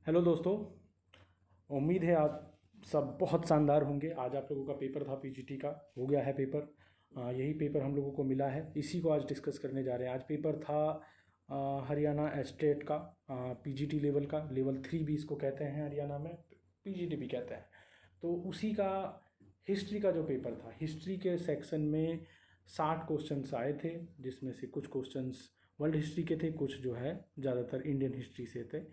Hello दोस्तों। उम्मीद है आप सब बहुत शानदार होंगे। आज आप लोगों का पेपर था, पीजीटी का हो गया है पेपर। यही पेपर हम लोगों को मिला है, इसी को आज डिस्कस करने जा रहे हैं। आज पेपर था हरियाणा एस्टेट का, पीजीटी लेवल का, लेवल 3 भी इसको कहते हैं हरियाणा में, पीजीटी भी कहते हैं। तो उसी का हिस्ट्री का जो पेपर था, हिस्ट्री के सेक्शन में 60 क्वेश्चंस आए थे, जिसमें से कुछ क्वेश्चंस वर्ल्ड हिस्ट्री के थे, कुछ जो है ज़्यादातर इंडियन हिस्ट्री से थे।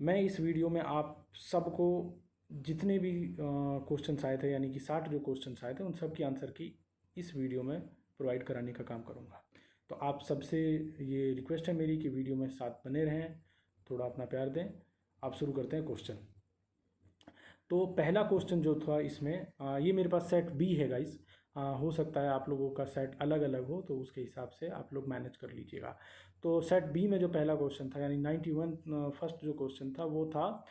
मैं इस वीडियो में आप सबको जितने भी क्वेश्चंस आए थे, यानी कि 60 जो क्वेश्चंस आए थे, उन सब की आंसर की इस वीडियो में प्रोवाइड कराने का काम करूँगा। तो आप सबसे ये रिक्वेस्ट है मेरी कि वीडियो में साथ बने रहें, थोड़ा अपना प्यार दें। आप शुरू करते हैं क्वेश्चन। तो पहला क्वेश्चन जो था इसमें, ये मेरे पास सेट बी है गाइस। हो सकता है आप लोगों का सेट अलग अलग हो, तो उसके हिसाब से आप लोग मैनेज कर लीजिएगा। तो सेट बी में जो पहला क्वेश्चन था, यानी 91 फर्स्ट जो क्वेश्चन था वो था,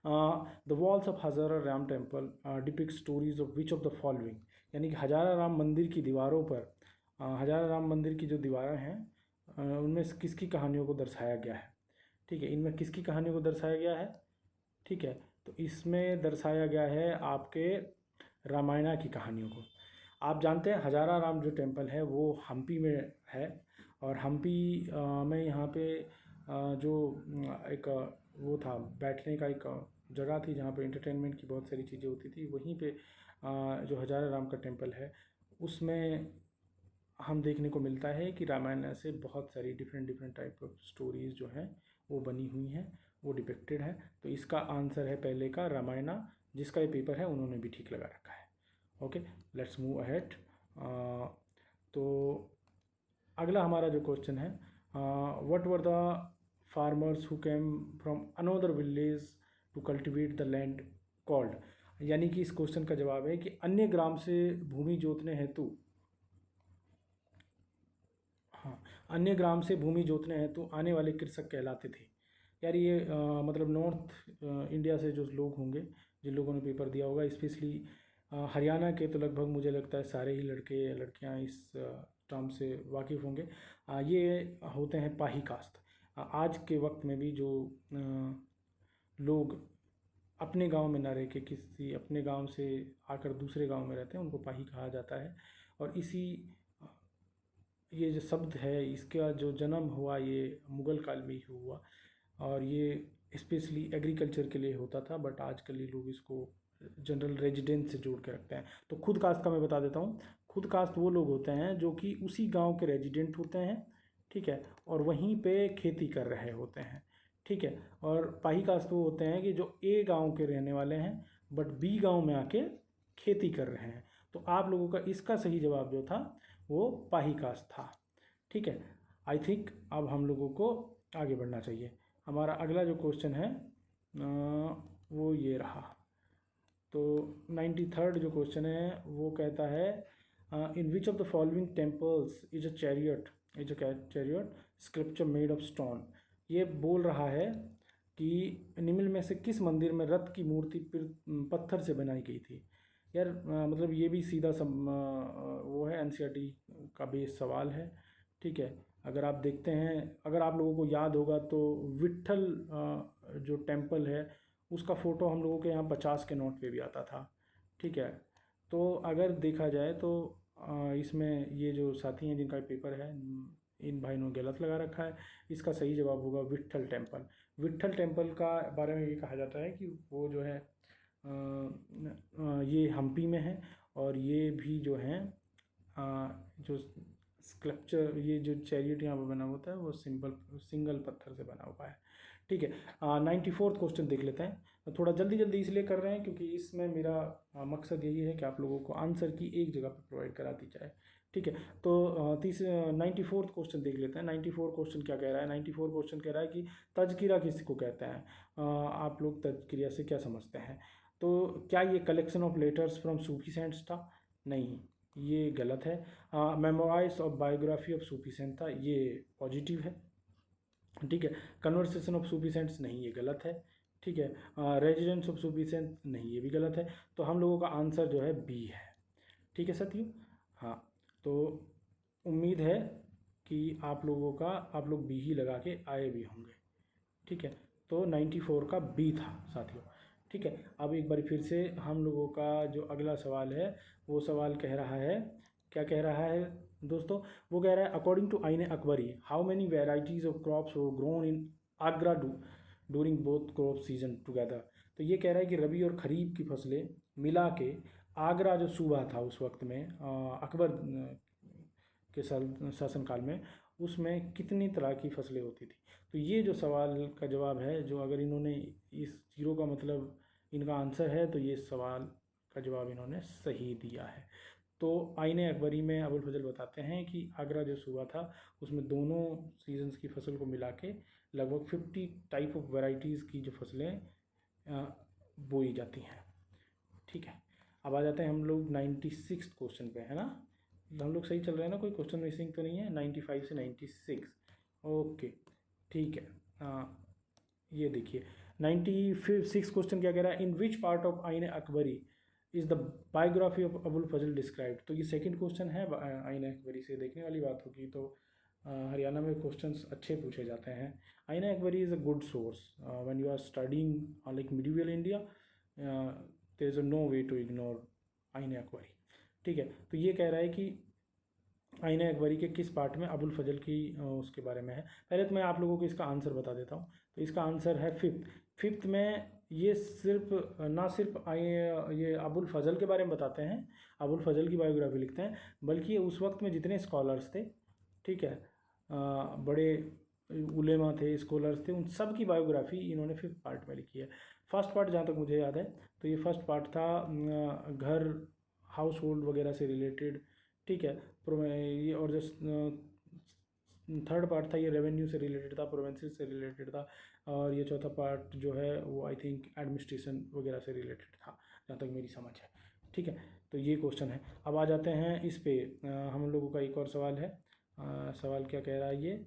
the walls of Hazara Ram temple depict stories of which of the following. यानी कि हजारा राम मंदिर की दीवारों पर, हजारा राम मंदिर की जो दीवारें हैं उनमें से किसकी कहानियों को दर्शाया गया है। ठीक है, इनमें किसकी कहानियों को दर्शाया गया है। ठीक है, तो इसमें दर्शाया गया है आपके रामायणा की कहानियों को। आप जानते हैं हजारा राम जो टेम्पल है वो हम्पी में है, और हम्पी में यहाँ पे जो एक वो था, बैठने का एक जगह थी जहाँ पे एंटरटेनमेंट की बहुत सारी चीज़ें होती थी। वहीं पे जो हजारा राम का टेम्पल है उसमें हम देखने को मिलता है कि रामायण से बहुत सारी different different type of stories जो हैं वो बनी हुई हैं, वो डिपिक्टेड है। तो इसका आंसर है पहले का रामायणा। जिसका ये पेपर है उन्होंने भी ठीक लगा रखा है। Okay, let's move ahead. तो अगला हमारा जो क्वेश्चन है, what were the farmers who came from another village to cultivate the land called. यानी कि इस क्वेश्चन का जवाब है कि अन्य ग्राम से भूमि जोतने हेतु, हाँ, अन्य ग्राम से भूमि जोतने हेतु आने वाले कृषक कहलाते थे। यार ये मतलब नॉर्थ इंडिया से जो लोग होंगे, जिन लोगों ने पेपर दिया होगा, स्पेशली हरियाणा के, तो लगभग मुझे लगता है सारे ही लड़के या लड़कियां इस टर्म से वाकिफ़ होंगे। ये होते हैं पाही कास्ट। आज के वक्त में भी जो लोग अपने गांव में ना रह के किसी अपने गांव से आकर दूसरे गांव में रहते हैं, उनको पाही कहा जाता है। और इसी ये जो शब्द है इसका जो जन्म हुआ ये मुग़ल काल में ही हुआ, और ये स्पेशली एग्रीकल्चर के लिए होता था, बट आजकल ये लोग इसको जनरल रेजिडेंस से जोड़ के रखते हैं। तो खुद कास्ट का मैं बता देता हूँ। खुद कास्ट वो लोग होते हैं जो कि उसी गांव के रेजिडेंट होते हैं, ठीक है, और वहीं पे खेती कर रहे होते हैं। ठीक है, और पाही कास्ट वो होते हैं कि जो ए गांव के रहने वाले हैं बट बी गांव में आके खेती कर रहे हैं। तो आप लोगों का इसका सही जवाब जो था वो पाही कास्ट था। ठीक है, आई थिंक अब हम लोगों को आगे बढ़ना चाहिए। हमारा अगला जो क्वेश्चन है वो ये रहा। तो 93rd जो क्वेश्चन है वो कहता है, in which of the following temples is a chariot scripture made of stone. ये बोल रहा है कि निम्न में से किस मंदिर में रथ की मूर्ति पत्थर से बनाई गई थी। यार मतलब ये भी सीधा वो है, एनसीईआरटी का बेस सवाल है। ठीक है, अगर आप देखते हैं, अगर आप लोगों को याद होगा तो विट्ठल जो टेम्पल है उसका फ़ोटो हम लोगों के यहाँ 50 के नोट पे भी आता था। ठीक है, तो अगर देखा जाए तो इसमें ये जो साथी हैं जिनका पेपर है, इन भाई ने गलत लगा रखा है। इसका सही जवाब होगा विट्ठल टेम्पल। विट्ठल टेम्पल का बारे में ये कहा जाता है कि वो जो है ये हम्पी में है, और ये भी जो है जो स्कल्पचर, ये जो चैरियट यहाँ पर बना होता है वो सिंगल पत्थर से बना हुआ है। ठीक है, 94th क्वेश्चन देख लेते हैं। थोड़ा जल्दी जल्दी इसलिए कर रहे हैं क्योंकि इसमें मेरा मकसद यही है कि आप लोगों को आंसर की एक जगह पर प्रोवाइड करा दी जाए। ठीक है, तो 94th क्वेश्चन देख लेते हैं। 94 क्वेश्चन क्या कह रहा है। 94 क्वेश्चन कह रहा है कि तज़किरा किसको कहते हैं। आप लोग तज़किरा से क्या समझते हैं। तो क्या ये collection of letters from Sufi saints था। नहीं, ये गलत है। Memoirs of biography of Sufi saint था, ये पॉजिटिव है। ठीक है, कन्वर्सेशन ऑफ सूफी सेंट्स, नहीं, ये गलत है। ठीक है, रेजिडेंस ऑफ सूफी सेंट, नहीं, ये भी गलत है। तो हम लोगों का आंसर जो है बी है। ठीक है साथियों। हाँ, तो उम्मीद है कि आप लोग बी ही लगा के आए भी होंगे। ठीक है, तो 94 का बी था साथियों। ठीक है, अब एक बार फिर से हम लोगों का जो अगला सवाल है वो सवाल कह रहा है, क्या कह रहा है दोस्तों, वो कह रहा है according two yne Akbari how many varieties of crops were grown in Agra during both crop season together. तो ये कह रहा है कि रबी और खरीफ की फसलें मिला के आगरा जो सूबा था उस वक्त में अकबर के शासनकाल में, उसमें कितनी तरह की फसलें होती थी। तो ये जो सवाल का जवाब है, जो अगर इन्होंने इस जीरो का मतलब इनका आंसर है, तो ये सवाल का जवाब इन्होंने सही दिया है। तो आइन अकबरी में अबुल फजल बताते हैं कि आगरा जो सूबा था उसमें दोनों सीजन्स की फसल को मिला के लगभग 50 टाइप ऑफ वैरायटीज़ की जो फसलें बोई जाती हैं। ठीक है, अब आ जाते हैं हम लोग 96 क्वेश्चन पे, है ना। हम लोग सही चल रहे हैं ना, कोई क्वेश्चन मिसिंग तो नहीं है। 95 से 96, ओके ठीक है। ये देखिए 96 क्वेश्चन क्या कह रहा है, in which part of Ain Akbari is the biography of Abul Fazl described. तो ये सेकंड क्वेश्चन है आइन अकबरी से, देखने वाली बात होगी तो हरियाणा में क्वेश्चंस अच्छे पूछे जाते हैं। Ain Akbari is a good source when you are studying like medieval India, there is no way to ignore Ain Akbari. ठीक है, तो ये कह रहा है कि आइन अकबरी के किस पार्ट में अबुल फजल की उसके बारे में है। पहले तो मैं आप लोगों को इसका आंसर बता देता हूँ। तो इसका आंसर है फिफ्थ में। ये सिर्फ ना सिर्फ ये अबुल फजल के बारे में बताते हैं, अबुल फजल की बायोग्राफी लिखते हैं, बल्कि उस वक्त में जितने स्कॉलर्स थे, ठीक है, बड़े उलेमा थे, स्कॉलर्स थे, उन सब की बायोग्राफी इन्होंने फिफ्थ पार्ट में लिखी है। फर्स्ट पार्ट जहाँ तक मुझे याद है तो ये फर्स्ट पार्ट था घर हाउस होल्ड वगैरह से रिलेटेड। ठीक है, ये और जो थर्ड पार्ट था ये रेवेन्यू से रिलेटेड था, प्रोवेंसेस से रिलेटेड था, और ये चौथा पार्ट जो है वो आई थिंक एडमिनिस्ट्रेशन वगैरह से रिलेटेड था, जहाँ तक मेरी समझ है। ठीक है, तो ये क्वेश्चन है। अब आ जाते हैं इस पे, हम लोगों का एक और सवाल है। सवाल क्या कह रहा है ये,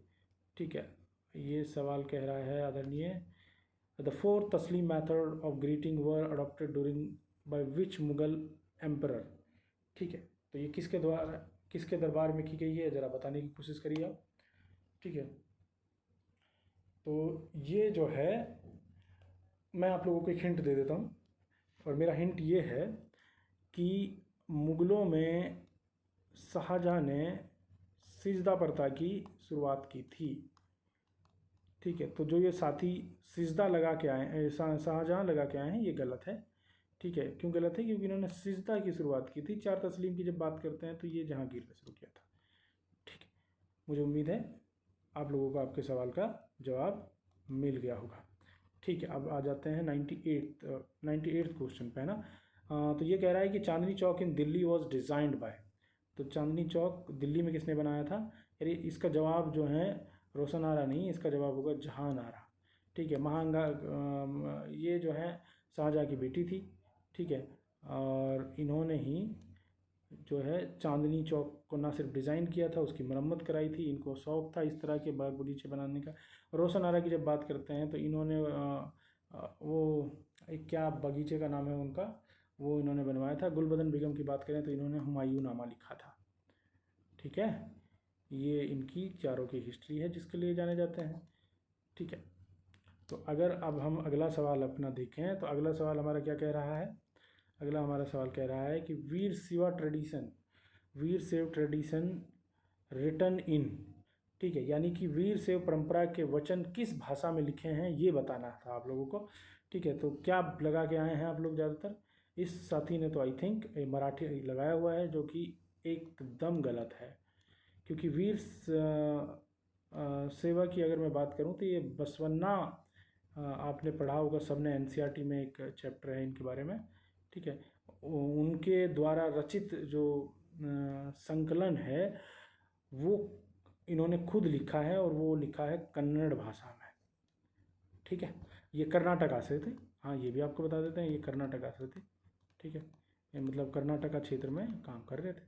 ठीक है, ये सवाल कह रहा है आदरणीय, द फोर्थ तस्लीम method of greeting were adopted during by which Mughal emperor. ठीक है, तो ये किसके दरबार में की गई है, ज़रा बताने की कोशिश करिए आप। ठीक है, तो ये जो है मैं आप लोगों को एक हिंट दे देता हूँ, और मेरा हिंट ये है कि मुग़लों में शाहजहाँ ने सिजदा प्रथा की शुरुआत की थी। ठीक है, तो जो ये साथी सिजदा लगा के आए, शाहजहाँ लगा के आए हैं, ये गलत है। ठीक है, क्यों गलत है, क्योंकि इन्होंने सिजदा की शुरुआत की थी। चार तस्लीम की जब बात करते हैं तो ये जहांगीर ने शुरू किया था। ठीक है, मुझे उम्मीद है आप लोगों को आपके सवाल का जवाब मिल गया होगा। ठीक है, अब आ जाते हैं 98th क्वेश्चन पे, है ना। तो ये कह रहा है कि चांदनी चौक इन दिल्ली वॉज डिज़ाइंड बाय। तो चांदनी चौक दिल्ली में किसने बनाया था। अरे इसका जवाब जो है रोशन आरा नहीं, इसका जवाब होगा जहान आरा। ठीक है, महांगा ये जो है शाहजहाँ की बेटी थी। ठीक है, और इन्होंने ही जो है चांदनी चौक को ना सिर्फ डिज़ाइन किया था, उसकी मरम्मत कराई थी। इनको शौक़ था इस तरह के बाग बगीचे बनाने का। रोशन आरा की जब बात करते हैं तो इन्होंने वो एक क्या बगीचे का नाम है उनका, वो इन्होंने बनवाया था। गुलबदन बेगम की बात करें तो इन्होंने हुमायूं नामा लिखा था। ठीक है, ये इनकी चारों की हिस्ट्री है जिसके लिए जाने जाते हैं। ठीक है, तो अगर अब हम अगला सवाल अपना देखें तो अगला सवाल हमारा क्या कह रहा है। अगला हमारा सवाल कह रहा है कि वीर शैव ट्रेडिशन रिटन इन। ठीक है, यानी कि वीर शैव परंपरा के वचन किस भाषा में लिखे हैं ये बताना था आप लोगों को। ठीक है, तो क्या लगा के आए हैं आप लोग ज़्यादातर। इस साथी ने तो आई थिंक मराठी लगाया हुआ है, जो कि एकदम गलत है, क्योंकि वीर सेवा की अगर मैं बात करूं तो ये बसवन्ना आपने पढ़ा होगा सबने, एनसीईआरटी में एक चैप्टर है इनके बारे में। ठीक है, उनके द्वारा रचित जो संकलन है वो इन्होंने खुद लिखा है, और वो लिखा है कन्नड़ भाषा में। ठीक है, ये कर्नाटक से थे, हाँ ये भी आपको बता देते हैं, ये कर्नाटक से थे। ठीक है, ये मतलब कर्नाटका क्षेत्र में काम कर रहे थे।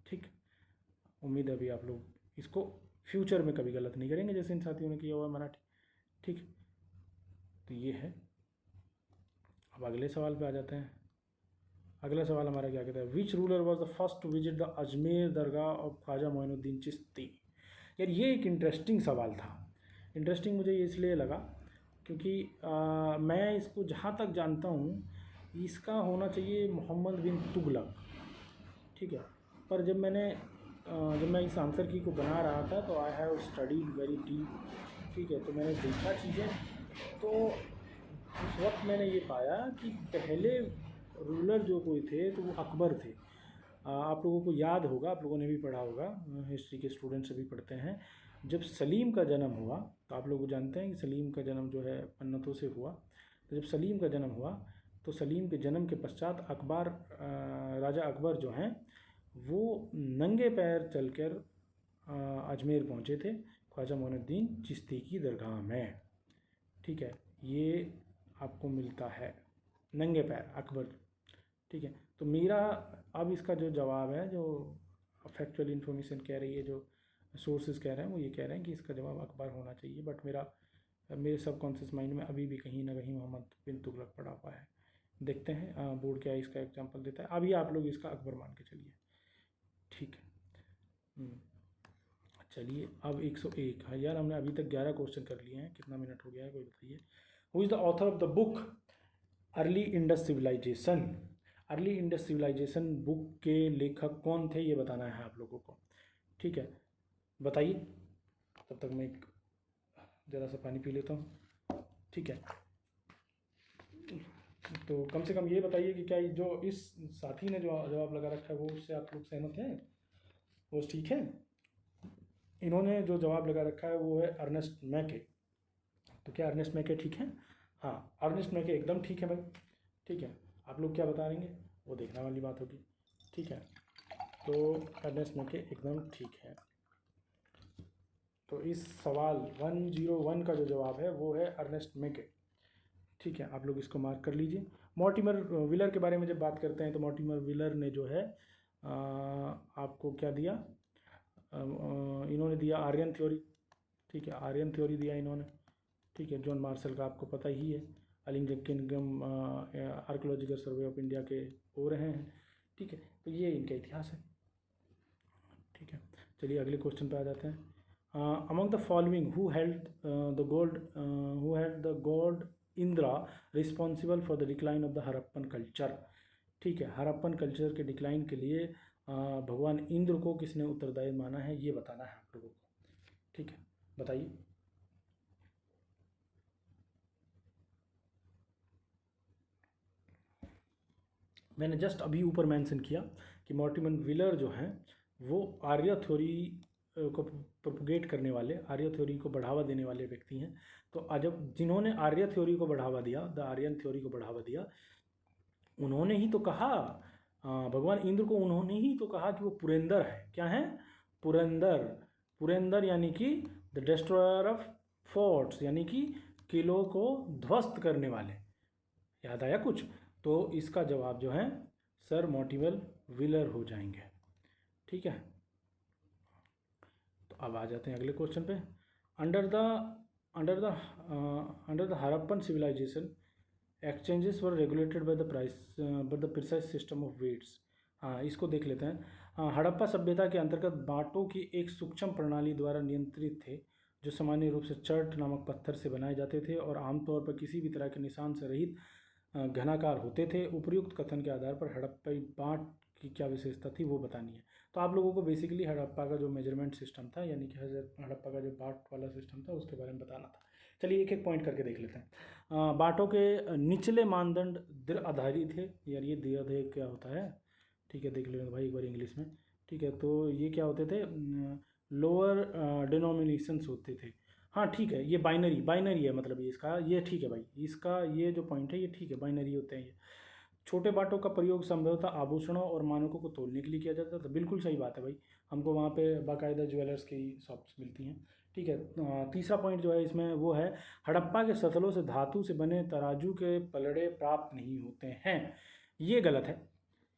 ठीक, उम्मीद है अभी आप लोग इसको फ्यूचर में कभी गलत नहीं करेंगे जैसे इन साथियों ने किया हुआ मराठी। ठीक, तो ये है। अब अगले सवाल पे आ जाते हैं। अगला सवाल हमारा क्या कहता है, which ruler was the first to visit the Ajmer dargah of Khwaja Moinuddin Chishti. यार ये एक इंटरेस्टिंग सवाल था। इंटरेस्टिंग मुझे इसलिए लगा क्योंकि मैं इसको जहाँ तक जानता हूँ इसका होना चाहिए मोहम्मद बिन तुगलक, ठीक है। पर जब मैं इस आंसर की को बना रहा था तो I have studied very deep, ठीक है। तो मैंने देखा चीज़ें, तो उस वक्त मैंने ये पाया कि पहले रूलर जो कोई थे तो वो अकबर थे। आप लोगों को याद होगा, आप लोगों ने भी पढ़ा होगा, हिस्ट्री के स्टूडेंट्स भी पढ़ते हैं, जब सलीम का जन्म हुआ तो आप लोग जानते हैं कि सलीम का जन्म जो है मन्नतों से हुआ। तो जब सलीम का जन्म हुआ तो सलीम के जन्म के पश्चात राजा अकबर जो हैं वो नंगे पैर चलकर अजमेर पहुँचे थे ख्वाजा मोइनुद्दीन चिश्ती की दरगाह में, ठीक है। ये आपको मिलता है नंगे पैर अकबर, ठीक है। तो मेरा अब इसका जो जवाब है, जो फैक्चुअल इन्फॉर्मेशन कह रही है, जो सोर्सेज कह रहे हैं वो ये कह रहे हैं कि इसका जवाब अकबर होना चाहिए, बट मेरे सबकॉन्शियस माइंड में अभी भी कहीं ना कहीं मोहम्मद बिन तुगलक पड़ा हुआ है। देखते हैं बोर्ड क्या इसका एग्जांपल देता है। अभी आप लोग इसका अकबर मान के चलिए, ठीक है। चलिए अब 101 है यार, हमने अभी तक 11 क्वेश्चन कर लिए हैं, कितना मिनट हो गया है कोई बताइए। Who is the author of the book early Indus civilisation? Early Indus civilisation book के लेखक कौन थे ये बताना है आप लोगों को, ठीक है। बताइए, तब तक मैं ज़रा सा पानी पी लेता हूँ, ठीक है। तो कम से कम ये बताइए कि क्या जो इस साथी ने जो जवाब लगा रखा है वो उससे आप लोग सहमत हैं, वो ठीक है? इन्होंने जो जवाब लगा रखा है वो है अर्नेस्ट मैके। तो क्या अर्नेस्ट मैके ठीक है? हाँ, अर्नेस्ट मैके एकदम ठीक है भाई, ठीक है। आप लोग क्या बता रहेंगे वो देखने वाली बात होगी, ठीक है। तो अर्नेस्ट मैके एकदम ठीक है। तो इस सवाल 101 का जो जवाब है वो है अर्नेस्ट मैके, ठीक है। आप लोग इसको मार्क कर लीजिए। मॉर्टिमर व्हीलर के बारे में जब बात करते हैं तो मॉर्टिमर व्हीलर ने जो है आपको क्या दिया, इन्होंने दिया आर्यन थ्योरी, ठीक है। आर्यन थ्योरी दिया इन्होंने, ठीक है। जॉन मार्शल का आपको पता ही है, अलिंगम kingdom archaeological survey of India के हो रहे हैं, ठीक है। तो ये इनका इतिहास है, ठीक है। चलिए अगले क्वेश्चन पे आ जाते हैं। Among the following who held the God Indira responsible for the decline of the Harappan culture, ठीक है। हड़प्पन कल्चर के डिक्लाइन के लिए भगवान इंद्र को किसने उत्तरदायी माना है ये बताना है आप लोगों को, ठीक है। बताइए। मैंने जस्ट अभी ऊपर मेंशन किया कि मॉर्टिमर व्हीलर जो हैं वो आर्य थ्योरी को प्रोपगेट करने वाले, आर्य थ्योरी को बढ़ावा देने वाले व्यक्ति हैं। तो जब जिन्होंने आर्य थ्योरी को बढ़ावा दिया, द आर्यन थ्योरी को बढ़ावा दिया, उन्होंने ही तो कहा, भगवान इंद्र को उन्होंने ही तो कहा कि वो पुरेंदर है। क्या है? पुरेंदर। पुरेंदर यानी कि द डिस्ट्रॉयर ऑफ फोर्ट्स, यानी कि किलों को ध्वस्त करने वाले। याद आया कुछ? तो इसका जवाब जो है सर मॉर्टिमर व्हीलर हो जाएंगे, ठीक है। तो अब आ जाते हैं अगले क्वेश्चन पे। Under the Harappan civilisation exchanges were regulated by the precise system of weights. हाँ, इसको देख लेते हैं। हड़प्पा सभ्यता के अंतर्गत बाटों की एक सूक्ष्म प्रणाली द्वारा नियंत्रित थे, जो सामान्य रूप से चर्ट नामक पत्थर से बनाए जाते थे और आमतौर पर किसी भी तरह के निशान से रहित घनाकार होते थे। उपर्युक्त कथन के आधार पर हड़प्पाई बाट की क्या विशेषता थी वो बतानी है। तो आप लोगों को बेसिकली हड़प्पा का जो मेजरमेंट सिस्टम था, यानी कि हड़प्पा का जो बाट वाला सिस्टम था उसके बारे में बताना था। चलिए एक एक पॉइंट करके देख लेते हैं। बाटों के निचले मानदंड दृढ़ आधारी थे। यार ये दृढ़ क्या होता है, ठीक है, देख लेंगे भाई एक बार इंग्लिश में, ठीक है। तो ये क्या होते थे? लोअर डिनोमिनेशंस होते थे। हाँ ठीक है, ये बाइनरी है, मतलब ये इसका ये ठीक है भाई, इसका ये जो पॉइंट है ये ठीक है, बाइनरी होते हैं ये। छोटे बाटों का प्रयोग संभवतः आभूषणों और मानकों को तोलने के लिए किया जाता था। बिल्कुल सही बात है भाई, हमको वहाँ पे बाकायदा ज्वेलर्स की शॉप्स मिलती हैं, ठीक है। तीसरा पॉइंट जो है इसमें वो है हड़प्पा के सतलों से धातु से बने तराजू के पलड़े प्राप्त नहीं होते हैं। ये गलत है।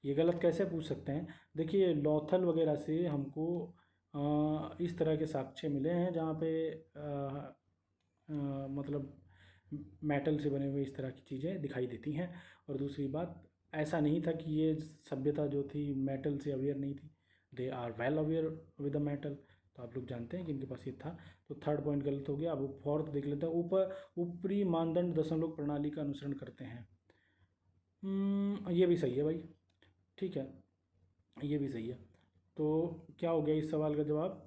ये गलत कैसे पूछ सकते हैं? देखिए लॉथल वगैरह से हमको इस तरह के साक्ष्य मिले हैं जहाँ पे मतलब मेटल से बने हुए इस तरह की चीज़ें दिखाई देती हैं। और दूसरी बात, ऐसा नहीं था कि ये सभ्यता जो थी मेटल से अवेयर नहीं थी, they are well aware with the metal. तो तो आप लोग जानते हैं कि इनके पास ये था, तो थर्ड पॉइंट गलत हो गया। अब फोर्थ देख लेते हैं। ऊपरी मानदंड दशमलव प्रणाली का अनुसरण करते हैं। ये भी सही है भाई, ठीक है, ये भी सही है। तो क्या हो गया इस सवाल का जवाब?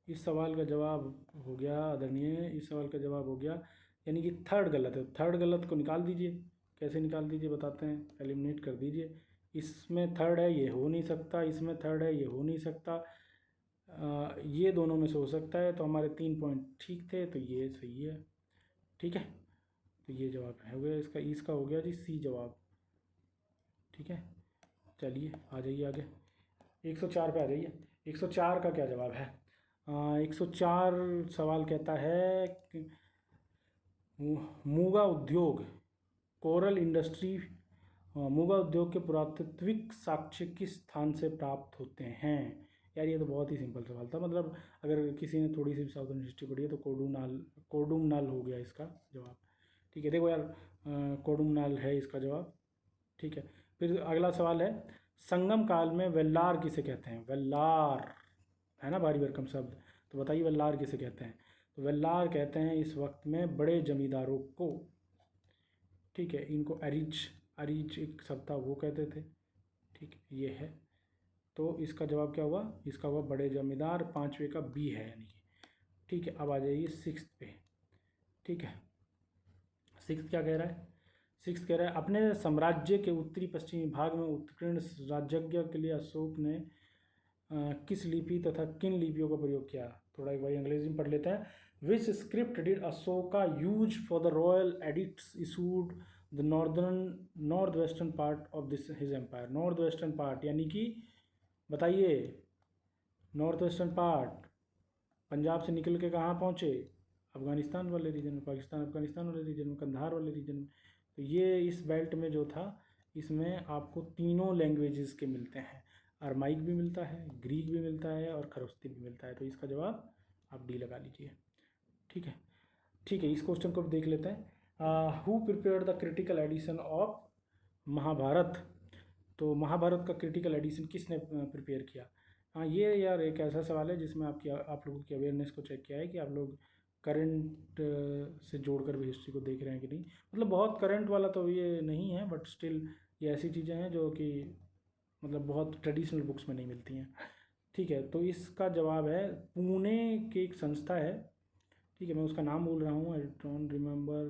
इस सवाल का जवाब हो गया आदरणीय, इस सवाल का जवाब हो गया, यानी कि थर्ड गलत है। थर्ड गलत को निकाल दीजिए। कैसे निकाल दीजिए बताते हैं, एलिमिनेट कर दीजिए। इसमें थर्ड है, ये हो नहीं सकता। इसमें थर्ड है, ये हो नहीं सकता। ये दोनों में से हो सकता है। तो हमारे 3 पॉइंट ठीक थे, तो ये सही है, ठीक है। तो ये जवाब है हो गया इसका। इसका हो गया जी सी जवाब, ठीक है। चलिए आ जाइए आगे, 104 पे आ जाइए। 104 का क्या जवाब है? 104 सवाल कहता है कि मूंगा उद्योग, कोरल इंडस्ट्री, मूंगा उद्योग के पुरातात्विक साक्ष्य किस स्थान से प्राप्त होते हैं? यार ये तो बहुत ही सिंपल सवाल था। मतलब अगर किसी ने थोड़ी सी साउदर्न हिस्ट्री पढ़ी है तो कोडुमनाल हो गया इसका जवाब, ठीक है। देखो यार, कोडुमनाल है इसका जवाब, ठीक है। फिर अगला सवाल है, संगम काल में वेल्लार किसे कहते हैं? वेल्लार है ना भारी भरकम शब्द, तो बताइए वेल्लार किसे कहते हैं? तो वेल्लार कहते हैं इस वक्त में बड़े जमींदारों को, ठीक है। इनको अरीज एक शब्द था वो कहते थे, ठीक है, ये है। तो इसका जवाब क्या हुआ? इसका हुआ बड़े जमींदार। पाँचवें का बी है यानी कि, ठीक है। अब आ जाइए सिक्स्थ पे, ठीक है। सिक्स्थ क्या कह रहा है? सिक्स्थ कह रहा है, अपने साम्राज्य के उत्तरी पश्चिमी भाग में उत्कीर्ण राज्यज्ञ के लिए अशोक ने किस लिपि तथा किन लिपियों का प्रयोग किया? थोड़ा एक भाई अंग्रेजी में पढ़ लेते हैं। Which script did Ashoka use for the royal edicts issued the north western part of this his empire? North western part यानी कि बताइए, नॉर्थ वेस्टर्न पार्ट पंजाब से निकल के कहाँ पहुँचे? अफ़गानिस्तान वाले रीजन में, पाकिस्तान अफ़गानिस्तान वाले रीजन में, कंधार वाले रीजन में। तो ये इस बेल्ट में जो था, इसमें आपको तीनों लैंग्वेजेस के मिलते हैं। अरमाइक भी मिलता है, ग्रीक भी मिलता है और खरोस्ती भी मिलता है। तो इसका जवाब आप डी लगा लीजिए, ठीक है। ठीक है, इस क्वेश्चन को देख लेते हैं। Who prepared the critical edition of Mahabharata? तो महाभारत का क्रिटिकल एडिशन किसने प्रिपेयर किया? हाँ, ये यार एक ऐसा सवाल है जिसमें आप लोगों की अवेयरनेस को चेक किया है कि आप लोग करंट से जोड़कर भी हिस्ट्री को देख रहे हैं कि नहीं। मतलब बहुत करंट वाला तो ये नहीं है, बट स्टिल ये ऐसी चीज़ें हैं जो कि मतलब बहुत ट्रेडिशनल बुक्स में नहीं मिलती हैं, ठीक है। तो इसका जवाब है, पुणे की एक संस्था है, ठीक है। मैं उसका नाम बोल रहा हूँ, I don't remember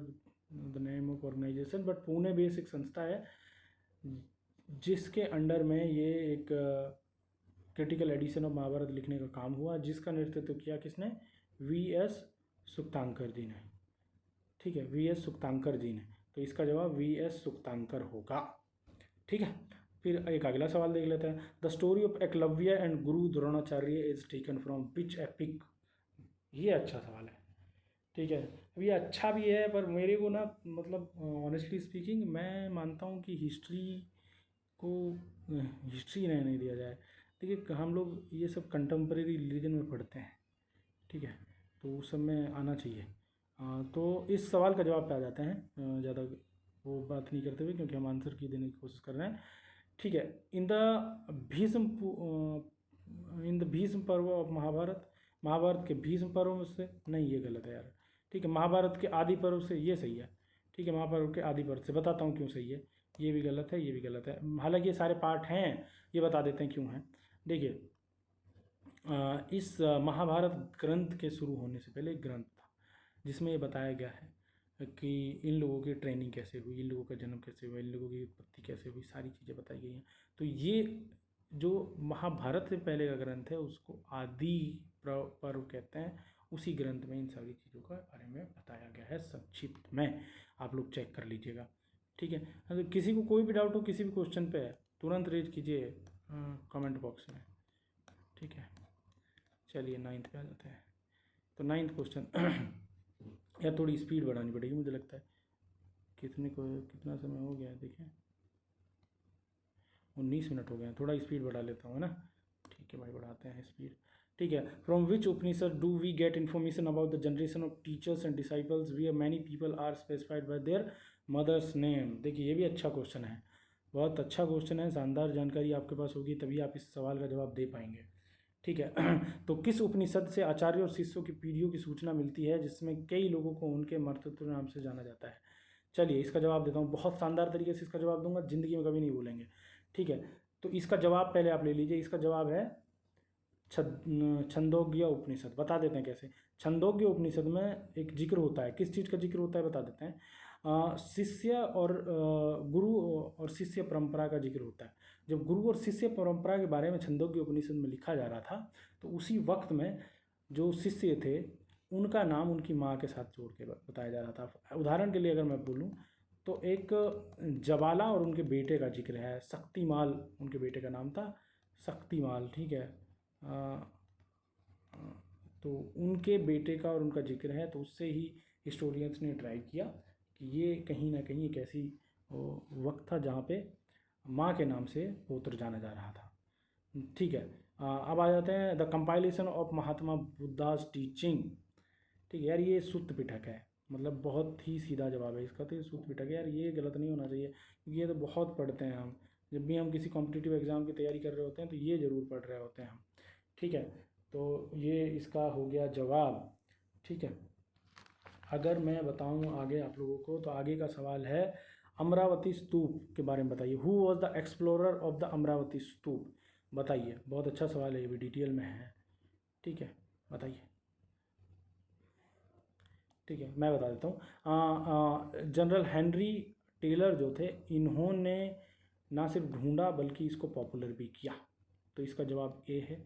the name of organisation, but Pune based एक संस्था है जिसके अंडर में ये एक क्रिटिकल एडिशन ऑफ महाभारत लिखने का काम हुआ, जिसका नेतृत्व किया किसने? वी.एस. सुक्तांकर जी ने, ठीक है, वी.एस. सुक्तांकर जी ने। तो इसका जवाब वी.एस. सुक्तांकर होगा, ठीक है। फिर एक अगला सवाल देख लेते हैं। The story of Eklavya and guru Dronacharya is taken from which epic? ये अच्छा सवाल है, ठीक है। अब ये अच्छा भी है, पर मेरे को ना मतलब ऑनेस्टली स्पीकिंग मैं मानता हूँ कि हिस्ट्री को हिस्ट्री नहीं दिया जाए। देखिए हम लोग ये सब कंटेम्प्रेरी रिलीजन में पढ़ते हैं, ठीक है, तो उस सब में आना चाहिए। तो इस सवाल का जवाब पे आ जाते हैं, ज़्यादा वो बात नहीं करते हुए, क्योंकि हम आंसर की देने की कोशिश कर रहे हैं, ठीक है। इन द भीष्म पर्व ऑफ महाभारत, महाभारत के भीष्म पर्व में से नहीं, ये गलत है यार, ठीक है। महाभारत के आदि पर्व से, ये सही है, ठीक है। महाभारत के आदि पर्व से बताता हूँ क्यों सही है। ये भी गलत है, ये भी गलत है, हालांकि ये सारे पार्ट हैं, ये बता देते हैं क्यों हैं। देखिए, इस महाभारत ग्रंथ के शुरू होने से पहले एक ग्रंथ था जिसमें ये बताया गया है कि इन लोगों की ट्रेनिंग कैसे हुई, इन लोगों का जन्म कैसे हुआ, इन लोगों की उत्पत्ति कैसे हुई, सारी चीज़ें बताई गई हैं। तो ये जो महाभारत से पहले का ग्रंथ है उसको आदि पर्व कहते हैं। उसी ग्रंथ में इन सारी चीज़ों का बारे में बताया गया है संक्षिप्त में, आप लोग चेक कर लीजिएगा, ठीक है। अगर किसी को कोई भी डाउट हो किसी भी क्वेश्चन पे, तुरंत रेज कीजिए कमेंट बॉक्स में, ठीक है। चलिए 9th पे आ जाते हैं। तो 9th क्वेश्चन यार थोड़ी स्पीड बढ़ानी पड़ेगी मुझे लगता है। कितना समय हो गया है देखें, 19 मिनट हो गए हैं। थोड़ा स्पीड बढ़ा लेता हूँ, है ना, ठीक है भाई, बढ़ाते हैं स्पीड, ठीक है। From which Upanishad do we get information about the generation of teachers and disciples we many people are specified by their mothers name? देखिए ये भी अच्छा क्वेश्चन है, बहुत अच्छा क्वेश्चन है, शानदार जानकारी आपके पास होगी तभी आप इस सवाल का जवाब दे पाएंगे, ठीक है। तो किस उपनिषद से आचार्य और शिष्यों की पीढ़ियों की सूचना मिलती है जिसमें कई लोगों को उनके मर्तृत्व नाम से जाना जाता है? चलिए इसका जवाब देता हूँ, बहुत शानदार तरीके से इसका जवाब दूंगा, जिंदगी में कभी नहीं भूलेंगे। ठीक है, तो इसका जवाब पहले आप ले लीजिए। इसका जवाब है छंदोग्य उपनिषद। बता देते हैं कैसे। छंदोग्य उपनिषद में एक जिक्र होता है, किस चीज़ का जिक्र होता है बता देते हैं। शिष्य और गुरु और शिष्य परंपरा का जिक्र होता है। जब गुरु और शिष्य परंपरा के बारे में छंदोग्य उपनिषद में लिखा जा रहा था, तो उसी वक्त में जो शिष्य थे उनका नाम उनकी माँ के साथ जोड़ के बताया जा रहा था। उदाहरण के लिए अगर मैं बोलूँ तो एक जवाला और उनके बेटे का जिक्र है, शक्तिमाल उनके बेटे का नाम था, शक्तिमाल। ठीक है, तो उनके बेटे का और उनका जिक्र है, तो उससे ही हिस्टोरियंस ने ट्राई किया कि ये कहीं ना कहीं एक ऐसी वक्त था जहाँ पे माँ के नाम से पौत्र जाना जा रहा था। ठीक है, अब आ जाते हैं the compilation of Mahatma Buddhas teaching. ठीक है यार, ये सूत्र पिटक है, मतलब बहुत ही सीधा जवाब है इसका, तो ये सूत्र पिटक है यार, ये गलत नहीं होना चाहिए क्योंकि ये तो बहुत पढ़ते हैं हम। जब भी हम किसी कॉम्पिटिटिव एग्ज़ाम की तैयारी कर रहे होते हैं तो ये ज़रूर पढ़ रहे होते हैं हम। ठीक है, तो ये इसका हो गया जवाब। ठीक है, अगर मैं बताऊं आगे आप लोगों को, तो आगे का सवाल है अमरावती स्तूप के बारे में बताइए। Who was the explorer of the Amaravati stupa? बताइए, बहुत अच्छा सवाल है, ये भी डिटेल में है। ठीक है, बताइए। ठीक है, मैं बता देता हूँ। जनरल हेनरी टेलर जो थे, इन्होंने ना सिर्फ ढूंढा बल्कि इसको पॉपुलर भी किया, तो इसका जवाब ए है।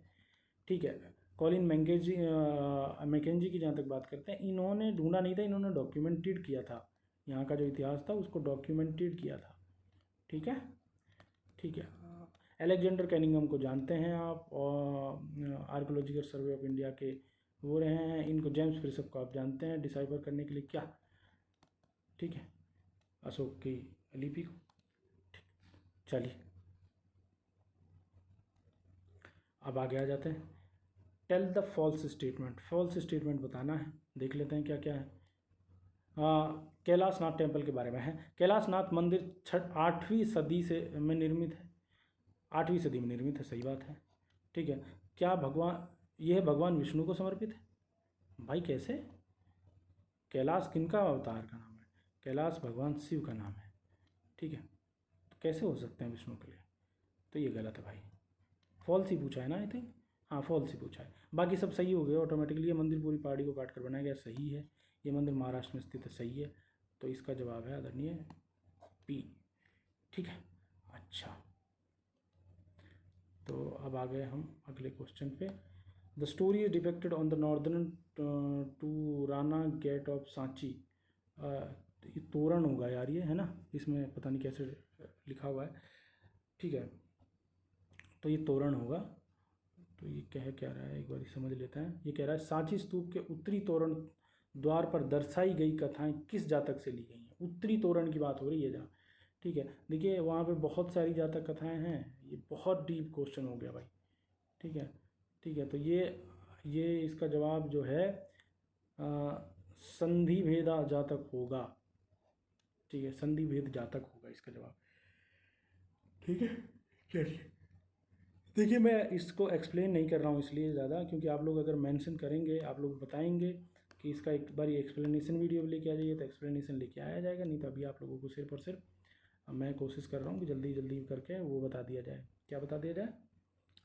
ठीक है, कॉलिन मैकेंजी की जहाँ तक बात करते हैं, इन्होंने ढूंढा नहीं था, इन्होंने डॉक्यूमेंटेड किया था। यहाँ का जो इतिहास था उसको डॉक्यूमेंटेड किया था। ठीक है, ठीक है। अलेक्जेंडर कैनिंगम को जानते हैं आप, और आर्कोलॉजिकल सर्वे ऑफ इंडिया के वो रहे हैं। इनको जेम्स प्रिसप को आप जानते हैं, डिसाइफर करने के लिए क्या, ठीक है, अशोक की लिपि को। चलिए अब आगे आ जाते हैं। Tell the false statement. False statement बताना है, देख लेते हैं क्या क्या है। कैलाशनाथ टेम्पल के बारे में है। कैलाशनाथ मंदिर 8वीं सदी से में निर्मित है, 8वीं सदी में निर्मित है, सही बात है। ठीक है, क्या यह भगवान विष्णु को समर्पित है? भाई कैसे, कैलाश किनका अवतार का नाम है? कैलाश भगवान शिव का नाम है। ठीक है, तो कैसे हो सकते हैं विष्णु के लिए? तो ये गलत है भाई, फॉल्स ही पूछा है ना, आई थिंक। हाँ, फॉल्स ही पूछा है, बाकी सब सही हो गया ऑटोमेटिकली। ये मंदिर पूरी पहाड़ी को काट कर बनाया गया, सही है। ये मंदिर महाराष्ट्र में स्थित है, सही है। तो इसका जवाब है आदरणीय पी। ठीक है, अच्छा, तो अब आ गए हम अगले क्वेश्चन पे। The story is depicted on the northern torana gate of Sanchi. ये तोरण होगा यार, ये है ना, इसमें पता नहीं कैसे लिखा हुआ है। ठीक है, तो ये तोरण होगा। तो ये क्या रहा है, एक बार समझ लेते हैं। ये कह रहा है सांची स्तूप के उत्तरी तोरण द्वार पर दर्शाई गई कथाएं किस जातक से ली गई हैं? उत्तरी तोरण की बात हो रही है जहाँ। ठीक है, देखिए वहाँ पे बहुत सारी जातक कथाएं हैं, ये बहुत डीप क्वेश्चन हो गया भाई। ठीक है, ठीक है, तो ये इसका जवाब जो है संधि भेदा जातक होगा। ठीक है, संधि भेद जातक होगा इसका जवाब। ठीक है, चलिए, देखिए मैं इसको एक्सप्लेन नहीं कर रहा हूँ इसलिए ज़्यादा, क्योंकि आप लोग अगर मेंशन करेंगे, आप लोग बताएंगे कि इसका एक बार एक्सप्लेनेशन वीडियो लेके आ जाइए, तो एक्सप्लेनेशन लेके आया जाएगा। नहीं तो अभी आप लोगों को सिर्फ और सिर्फ मैं कोशिश कर रहा हूँ कि जल्दी जल्दी करके वो बता दिया जाए। क्या बता दिया जाए?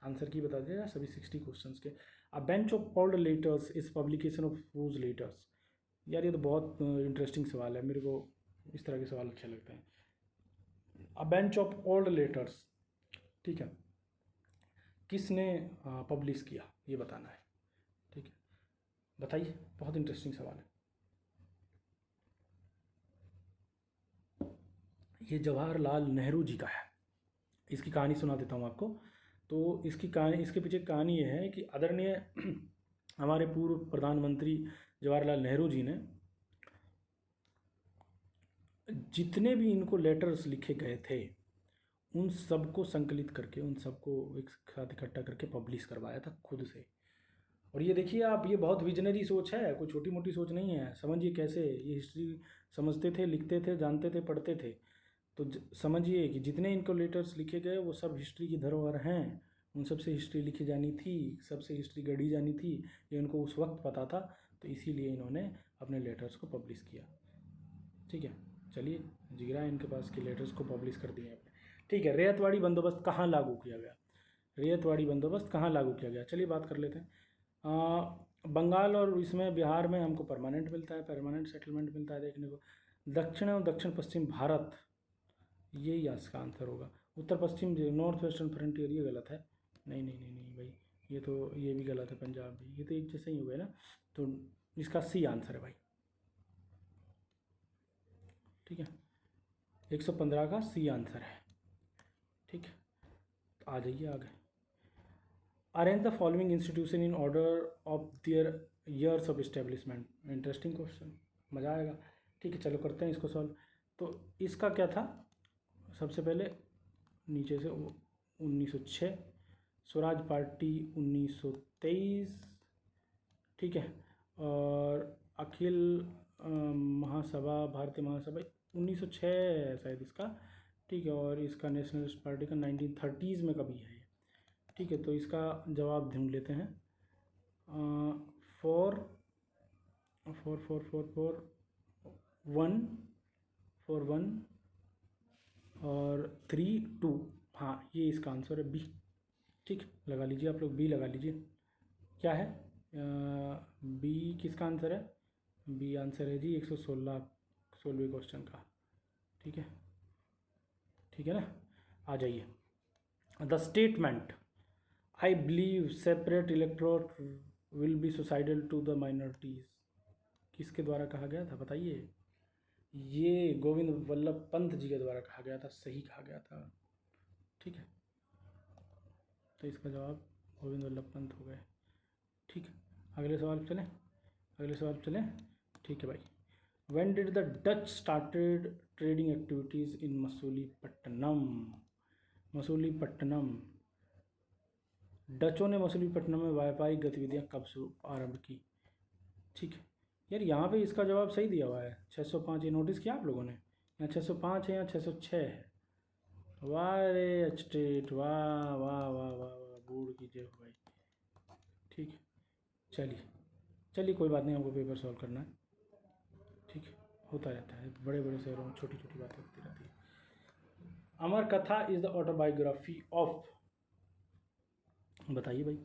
आंसर की बता दिया जाए सभी 60 क्वेश्चंस के। A bunch of old letters is publication of whose letters. यार ये तो बहुत इंटरेस्टिंग सवाल है, मेरे को इस तरह के सवाल अच्छे लगते हैं। अ बेंच ऑफ ओल्ड लेटर्स, ठीक है, किसने पब्लिश किया ये बताना है। ठीक है, बताइए, बहुत इंटरेस्टिंग सवाल है। ये जवाहरलाल नेहरू जी का है। इसकी कहानी सुना देता हूँ आपको। तो इसकी कहानी, इसके पीछे कहानी ये है कि आदरणीय हमारे पूर्व प्रधानमंत्री जवाहरलाल नेहरू जी ने जितने भी इनको लेटर्स लिखे गए थे उन सबको संकलित करके, उन सबको एक साथ इकट्ठा करके पब्लिश करवाया था खुद से। और ये देखिए आप, ये बहुत विजनरी सोच है, कोई छोटी मोटी सोच नहीं है। समझिए कैसे ये हिस्ट्री समझते थे, लिखते थे, जानते थे, पढ़ते थे। तो समझिए कि जितने इनको लेटर्स लिखे गए वो सब हिस्ट्री की धरोहर हैं, उन सबसे हिस्ट्री लिखी जानी थी, सबसे हिस्ट्री गढ़ी जानी थी, ये उनको उस वक्त पता था, तो इसीलिए इन्होंने अपने लेटर्स को पब्लिश किया। ठीक है, चलिए, जिगरा है इनके पास कि लेटर्स को पब्लिश कर दिए अपने। ठीक है, रैयतवाड़ी बंदोबस्त कहाँ लागू किया गया? रैयतवाड़ी बंदोबस्त कहाँ लागू किया गया? चलिए बात कर लेते हैं। बंगाल और इसमें बिहार में हमको परमानेंट मिलता है, परमानेंट सेटलमेंट मिलता है देखने को। दक्षिण और दक्षिण पश्चिम भारत, यही इसका आंसर होगा। उत्तर पश्चिम जो नॉर्थ वेस्टर्न फ्रंटियर, ये गलत है। नहीं नहीं नहीं नहीं भाई, ये तो ये भी गलत है, पंजाब भी, ये तो एक जैसे ही हो गया ना। तो इसका सी आंसर है भाई। ठीक है, 115 का सी आंसर है। ठीक है, तो आ जाइए आगे। Arrange the following institution in order of their years of establishment. Interesting question, मज़ा आएगा। ठीक है, चलो करते हैं इसको सॉल्व। तो इसका क्या था, सबसे पहले नीचे से 1906, स्वराज पार्टी 1923, ठीक है, और अखिल महासभा, भारतीय महासभा 1906 है शायद इसका। ठीक है, और इसका नेशनलिस्ट पार्टी का 1930s में कभी है ये। ठीक है, तो इसका जवाब ढूंढ लेते हैं। Four four four four four 1 और 3 2, हाँ ये इसका आंसर है बी। ठीक, लगा लीजिए आप लोग, बी लगा लीजिए। क्या है बी, किसका आंसर है? बी आंसर है जी 116, 16वें क्वेश्चन का। ठीक है, ठीक है ना, आ जाइए। The statement I believe separate electorate will be suicidal to the minorities, किसके द्वारा कहा गया था बताइए? ये गोविंद वल्लभ पंत जी के द्वारा कहा गया था, सही कहा गया था। ठीक है, तो इसका जवाब गोविंद वल्लभ पंत हो गए। ठीक है, अगले सवाल चलें, अगले सवाल चलें। ठीक है भाई, when did the Dutch started trading activities in Masulipatnam? Masulipatnam, डचों ने मसूलीपट्टनम में व्यापारिक गतिविधियां कब शुरू आरंभ की? ठीक है यार, यहाँ पे इसका जवाब सही दिया हुआ है 605, ये नोटिस किया आप लोगों ने? यहाँ 605 है, यहाँ 606 है। वाह रे स्टेट, वाह वाह वाह वाह वाह, बूढ़ कीजिए भाई। ठीक है, चलिए चलिए, कोई बात नहीं, हमको पेपर सॉल्व करना है। ठीक है, होता रहता है, बड़े बड़े शहरों में छोटी छोटी बातें होती रहती है। अमर कथा इज़ द ऑटोबायोग्राफी ऑफ, बताइए भाई,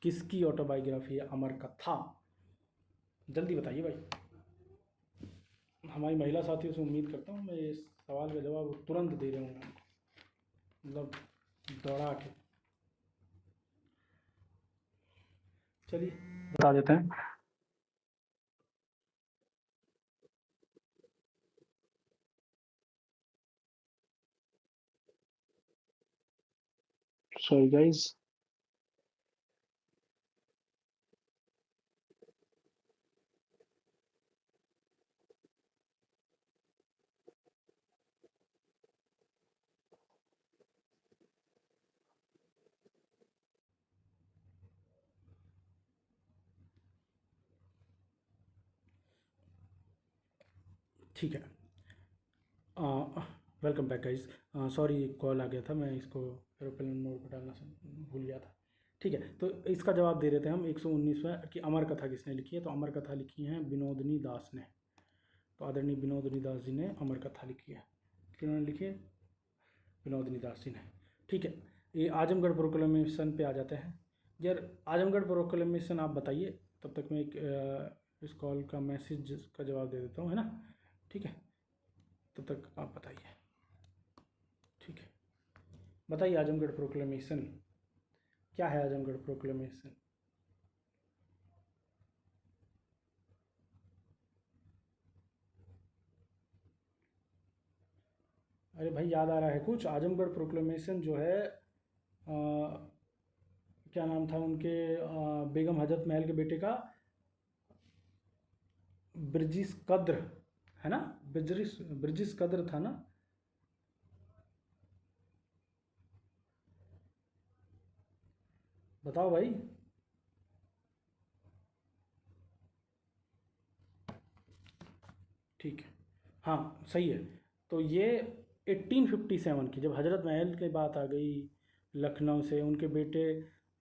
किसकी ऑटोबायोग्राफी है अमर कथा? जल्दी बताइए भाई, हमारी महिला साथियों से उम्मीद करता हूँ मैं इस सवाल का जवाब तुरंत दे रहे होंगे हमको, मतलब दौड़ा के। चलिए बता देते हैं। सॉरी गाइस, ठीक है, वेलकम बैक गाइस। सॉरी, एक कॉल आ गया था, मैं इसको एरोप्लेन मोड पर डालना भूल गया था। ठीक है, तो इसका जवाब दे देते हैं हम। 119वां कि अमर कथा किसने लिखी है? तो अमर कथा लिखी है विनोदनी दास ने। तो आदरणीय विनोदनी दास जी ने अमर कथा लिखी है। किन्होंने लिखी है? विनोदनी दास जी ने। ठीक है, ये आजमगढ़ प्रोक्लेमेशन पे आ जाते हैं। यार आजमगढ़ प्रोक्लेमेशन आप बताइए, तब तक मैं एक इस कॉल का मैसेज का जवाब दे देता हूँ, है ना? ठीक है, तब तक आप बताइए। ठीक है, बताइए आजमगढ़ प्रोक्लेमेशन क्या है? आजमगढ़ प्रोक्लेमेशन, अरे भाई याद आ रहा है कुछ? आजमगढ़ प्रोक्लेमेशन जो है क्या नाम था उनके, बेगम हजरत महल के बेटे का, ब्रिजिस कद्र, है ना? ब्रिजिस ब्रिजिस कद्र था ना? बताओ भाई। ठीक है, हाँ सही है। तो ये 1857 की, जब हजरत महल की बात आ गई, लखनऊ से, उनके बेटे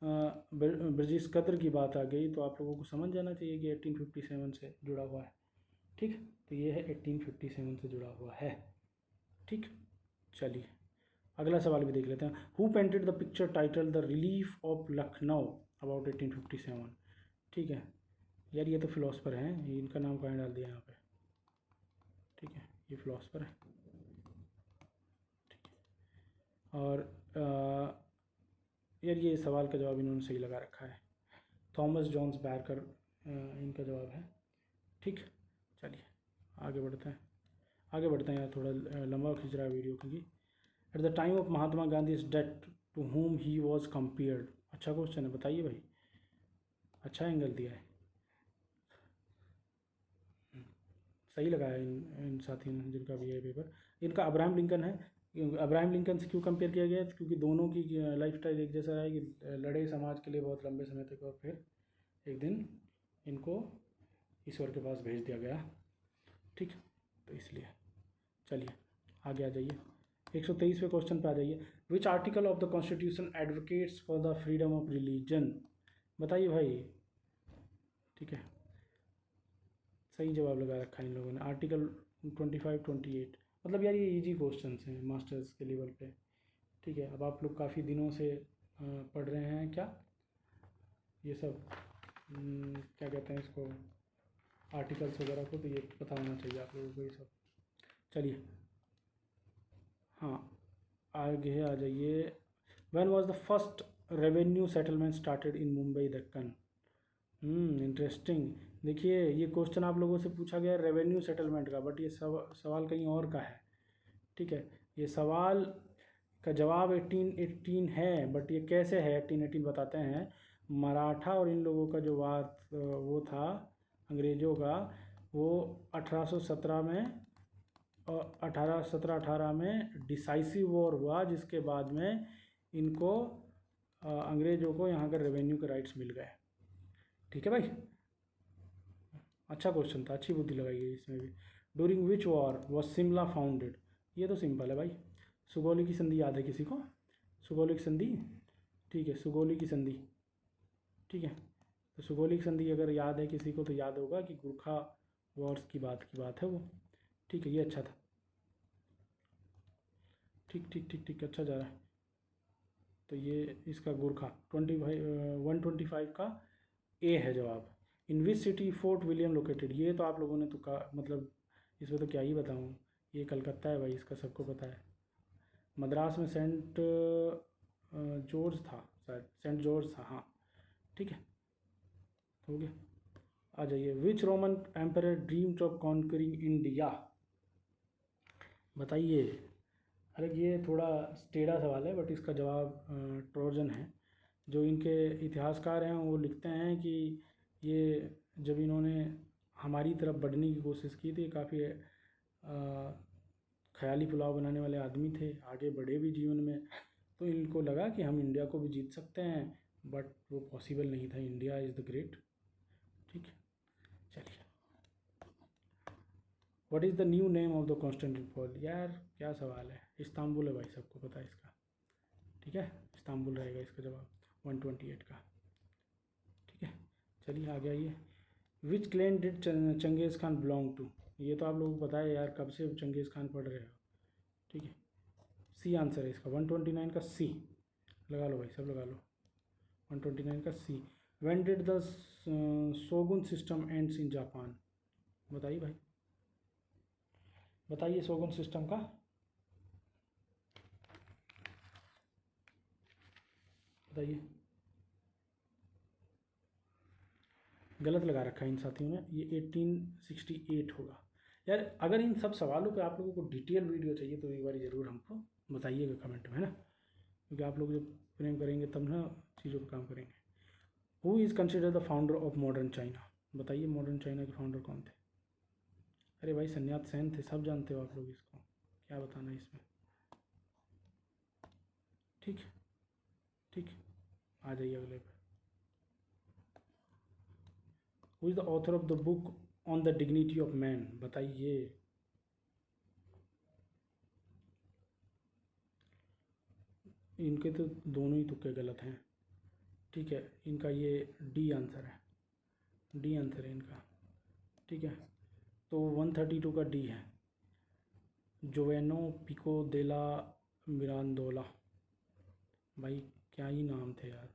ब्रजेश कद्र की बात आ गई तो आप लोगों को समझ जाना चाहिए कि 1857 से जुड़ा हुआ है। ठीक, तो ये है 1857 से जुड़ा हुआ है। ठीक, चलिए अगला सवाल भी देख लेते हैं। Who painted the picture title the relief of Lucknow about 1857? ठीक है यार, ये तो फिलोसफर हैं, इनका नाम कहाँ डाल दिया यहाँ पे। ठीक है, ये फिलोसफर है। ठीक है, और यार ये सवाल का जवाब इन्होंने सही लगा रखा है, थॉमस जॉन्स बैरकर इनका जवाब है। ठीक, चलिए आगे बढ़ते हैं यार, थोड़ा लंबा खींच रहा है वीडियो क्योंकि। At the time of Mahatma Gandhi death to whom he was compared? अच्छा क्वेश्चन है, बताइए भाई, अच्छा एंगल दिया है, सही लगाया इन साथियों ने जिनका भी है पेपर। इनका अब्राहम लिंकन है। अब्राहम लिंकन से क्यों कंपेयर किया गया है? क्योंकि दोनों की लाइफस्टाइल एक जैसा है कि लड़े समाज के लिए बहुत लंबे समय तक और फिर एक दिन इनको ईश्वर के पास भेज दिया गया। ठीक, तो इसलिए चलिए आगे आ जाइए, 123वें क्वेश्चन पे आ जाइए। Which article of the constitution advocates for the freedom of religion? बताइए भाई। ठीक है, सही जवाब लगा रखा है इन लोगों ने, आर्टिकल 25, 28। मतलब यार ये इजी क्वेश्चन हैं मास्टर्स के लेवल पे। ठीक है, अब आप लोग काफ़ी दिनों से पढ़ रहे हैं क्या ये सब, क्या कहते हैं इसको, आर्टिकल्स वगैरह को, तो ये पता होना चाहिए आप लोगों को ये सब। चलिए हाँ, आगे आ जाइए। When was the first revenue settlement started in Mumbai Deccan? Interesting. देखिए ये क्वेश्चन आप लोगों से पूछा गया रेवेन्यू सेटलमेंट का, बट ये सवाल कहीं और का है। ठीक है, ये सवाल का जवाब 1818 है, बट ये कैसे है 1818 बताते हैं। मराठा और इन लोगों का जो वार वो था अंग्रेज़ों का, वो 1817 में और 1817-18 में डिसाइसिव वॉर हुआ, जिसके बाद में इनको अंग्रेज़ों को यहाँ का रेवेन्यू के राइट्स मिल गए। ठीक है भाई, अच्छा क्वेश्चन था, अच्छी बुद्धि लगाई है इसमें भी। During which war was Shimla founded? ये तो सिंपल है भाई, सुगौली की संधि याद है किसी को? सुगौली की संधि, ठीक है, सुगौली की संधि। ठीक है, तो सुगौली की संधि अगर याद है किसी को तो याद होगा कि गुरखा वॉर्स की बात है वो। ठीक है, ये अच्छा था। ठीक ठीक ठीक ठीक, अच्छा जा रहा है। तो ये इसका गुरखा 125 का ए है जवाब। In which city Fort William located? ये तो आप लोगों ने तो का मतलब इसमें तो क्या ही बताऊँ, ये कलकत्ता है भाई, इसका सबको पता है। मद्रास में सेंट जॉर्ज था शायद, सेंट जॉर्ज था, हाँ। ठीक है, हो गया। आ जाइए, which Roman emperor dreamed of conquering India? बताइए। अरे ये थोड़ा टेढ़ा सवाल है, बट इसका जवाब ट्रोजन है। जो इनके इतिहासकार हैं वो लिखते हैं कि ये जब इन्होंने हमारी तरफ बढ़ने की कोशिश की थी, काफ़ी ख्याली पुलाव बनाने वाले आदमी थे, आगे बढ़े भी जीवन में, तो इनको लगा कि हम इंडिया को भी जीत सकते हैं, बट वो पॉसिबल नहीं था। India is the great. ठीक है, चलिए। What is the new name of the Constantinople? यार क्या सवाल है, इस्तांबुल है भाई, सबको पता है इसका। ठीक है, इस्तांबुल रहेगा इसका जवाब 128 का। ठीक है, चलिए आगे आइए। Which clan did Genghis Khan belong to? ये तो आप लोगों को पता है यार, कब से चंगेज़ खान पढ़ रहे हो। ठीक है, सी आंसर है इसका, 129 का सी। लगा लो भाई, सब लगा लो, 129 का C. When did the shogun system ends in Japan? बताइए भाई, बताइए शोगुन सिस्टम का। बताइए, गलत लगा रखा है इन साथियों ने, ये 1868 होगा। यार अगर इन सब सवालों पे आप लोगों को डिटेल वीडियो चाहिए तो एक बार ज़रूर हमको बताइएगा कमेंट में, है ना, क्योंकि आप लोग जब प्रेम करेंगे तब ना चीज़ों पर काम करेंगे। Who is consider the founder of modern China? बताइए मॉडर्न चाइना के फाउंडर कौन थे? अरे भाई सन्यात सेन थे, सब जानते हो आप लोग इसको, क्या बताना है इसमें। ठीक ठीक, आ जाइए अगले पे। Who is the author of the book on the dignity of man? बताइए। इनके तो दोनों ही तुक्के गलत हैं। ठीक है, इनका ये डी आंसर है, डी आंसर है इनका। ठीक है, तो 132 का डी है, जोवेनो पिको देला मिरांडोला। भाई क्या ही नाम थे यार।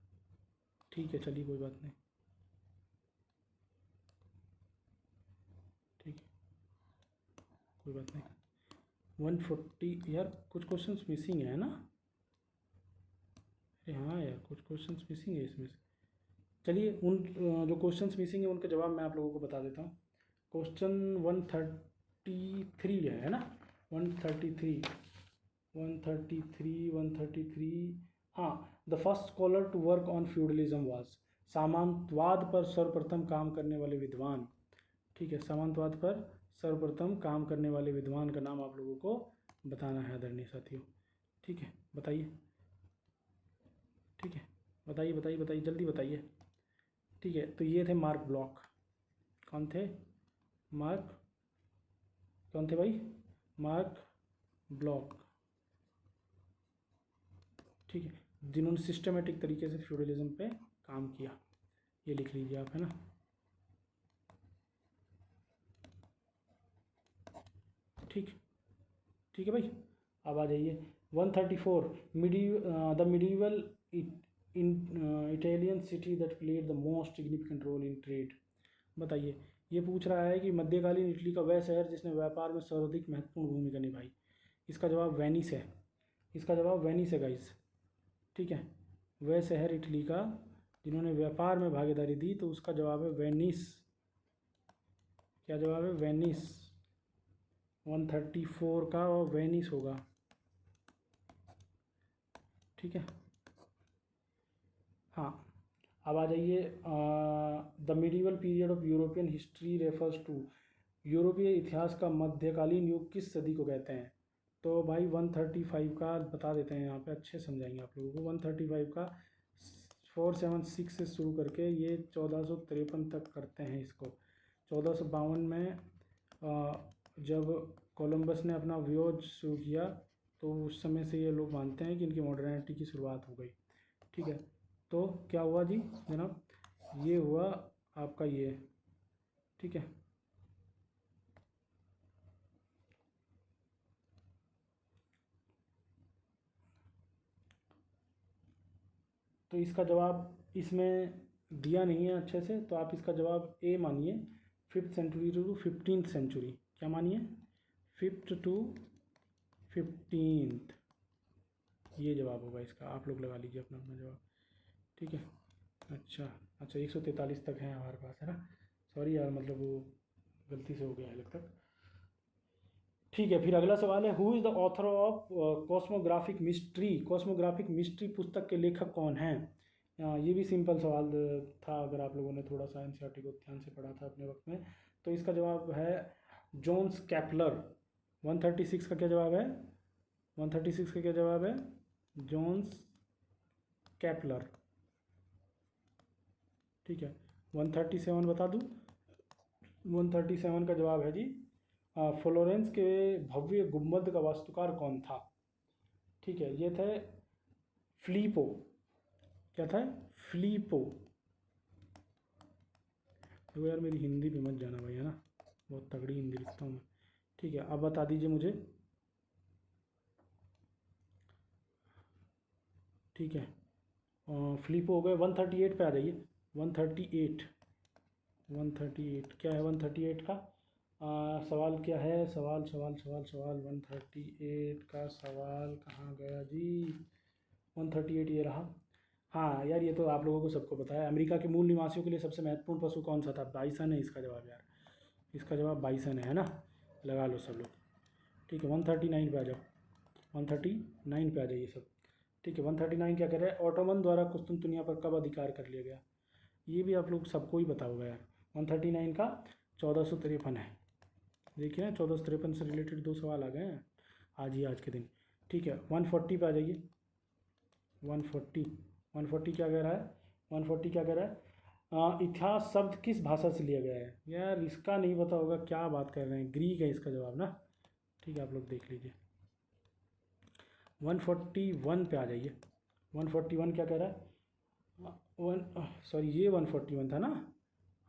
ठीक है, चलिए कोई बात नहीं। ठीक है, कोई बात नहीं। 140 यार, कुछ क्वेश्चंस मिसिंग है ना। अरे हाँ यार, कुछ क्वेश्चंस मिसिंग है इसमें से। चलिए उन जो क्वेश्चंस मिसिंग है उनके जवाब मैं आप लोगों को बता देता हूँ। क्वेश्चन 133 है ना। 133 133 133। हाँ, the first scholar to work on feudalism was, सामंतवाद पर सर्वप्रथम काम करने वाले विद्वान। ठीक है, सामंतवाद पर सर्वप्रथम काम करने वाले विद्वान का नाम आप लोगों को बताना है आदरणीय साथियों। ठीक है, बताइए। ठीक है, बताइए बताइए बताइए, जल्दी बताइए। ठीक है, तो ये थे मार्क ब्लॉक। कौन थे? मार्क, कौन थे भाई? Mark block. ठीक है, जिन्होंने सिस्टमेटिक तरीके से फ्यूडलिज्म पे काम किया। ये लिख लीजिए आप, है ना। ठीक, ठीक है भाई। अब आ जाइए 134, the medieval Italian city that played the most significant role in trade. बताइए, ये पूछ रहा है कि मध्यकालीन इटली का वह शहर जिसने व्यापार में सर्वाधिक महत्वपूर्ण भूमिका निभाई। इसका जवाब वेनिस है, इसका जवाब वेनिस है गाइस। ठीक है, वह शहर इटली का जिन्होंने व्यापार में भागीदारी दी, तो उसका जवाब है वेनिस। क्या जवाब है? वेनिस। 134 का और वेनिस होगा। ठीक है, हाँ। अब आ जाइए, the medieval period of European history refers to, यूरोपीय इतिहास का मध्यकालीन युग किस सदी को कहते हैं? तो भाई 135 का बता देते हैं, यहाँ पे अच्छे समझाएंगे आप लोगों को। 135 का 476 से शुरू करके ये 1453 तक करते हैं इसको। 1452 में जब कोलंबस ने अपना व्योज शुरू किया, तो उस समय से ये लोग मानते हैं कि इनकी मॉडर्निटी की शुरुआत हो गई। ठीक है, तो क्या हुआ जी जनाब? ये हुआ आपका ये। ठीक है, तो इसका जवाब इसमें दिया नहीं है अच्छे से, तो आप इसका जवाब ए मानिए, 5th century to 15th century. क्या मानिए? 5th to 15th, ये जवाब होगा इसका। आप लोग लगा लीजिए अपना अपना जवाब। ठीक है, अच्छा अच्छा, 143 तक है हमारे पास, है ना। सॉरी यार, मतलब वो गलती से हो गया है लगता है। ठीक है, फिर अगला सवाल है, who is the author of cosmographic mystery. Cosmographic mystery पुस्तक के लेखक कौन हैं? ये भी सिंपल सवाल था, अगर आप लोगों ने थोड़ा सा एनसीईआरटी को ध्यान से पढ़ा था अपने वक्त में। तो इसका जवाब है जोन्स कैपलर। 136 का क्या जवाब है? 136 का क्या जवाब है? Johannes Kepler. ठीक है, 137 बता दूँ। 137 का जवाब है जी, फ्लोरेंस के भव्य गुंबद का वास्तुकार कौन था? ठीक है, ये थे फिलिपो। क्या था? फिलिपो। तो यार मेरी हिंदी पे मत जाना भाई, है ना, बहुत तगड़ी हिंदी लिखता हूँ मैं। ठीक है, अब बता दीजिए मुझे। ठीक है, फिलिपो हो गए। 138 पे आ जाइए। 138, 138 क्या है? 138 का सवाल क्या है? सवाल सवाल सवाल सवाल 138 का सवाल कहाँ गया जी? 138 ये रहा। हाँ यार, ये तो आप लोगों को सबको पता है। अमेरिका के मूल निवासियों के लिए सबसे महत्वपूर्ण पशु कौन सा था? बाइसन है इसका जवाब यार। इसका जवाब बाइसन है ना। लगा लो सब लोग। ठीक है, 139 पे आ जाओ। 139 पे आ जाइए सब। ठीक है, 139 क्या कह रहे हैं? ऑटोमन द्वारा कुस्तुनतुनिया पर कब अधिकार कर लिया गया? ये भी आप लोग सबको ही पता होगा यार। 139 का 1453 है। देखिए ना, 1453 से रिलेटेड दो सवाल आ गए हैं आज ही, आज के दिन। ठीक है, 140 पे आ जाइए। 140, 140 क्या कह रहा है? 140 क्या कह रहा है? इतिहास शब्द किस भाषा से लिया गया है? यार इसका नहीं पता होगा, क्या बात कर रहे हैं, ग्रीक है इसका जवाब ना। ठीक है, आप लोग देख लीजिए। 141 पे आ जाइए। 141 क्या कह रहा है? सॉरी ये 141 था ना,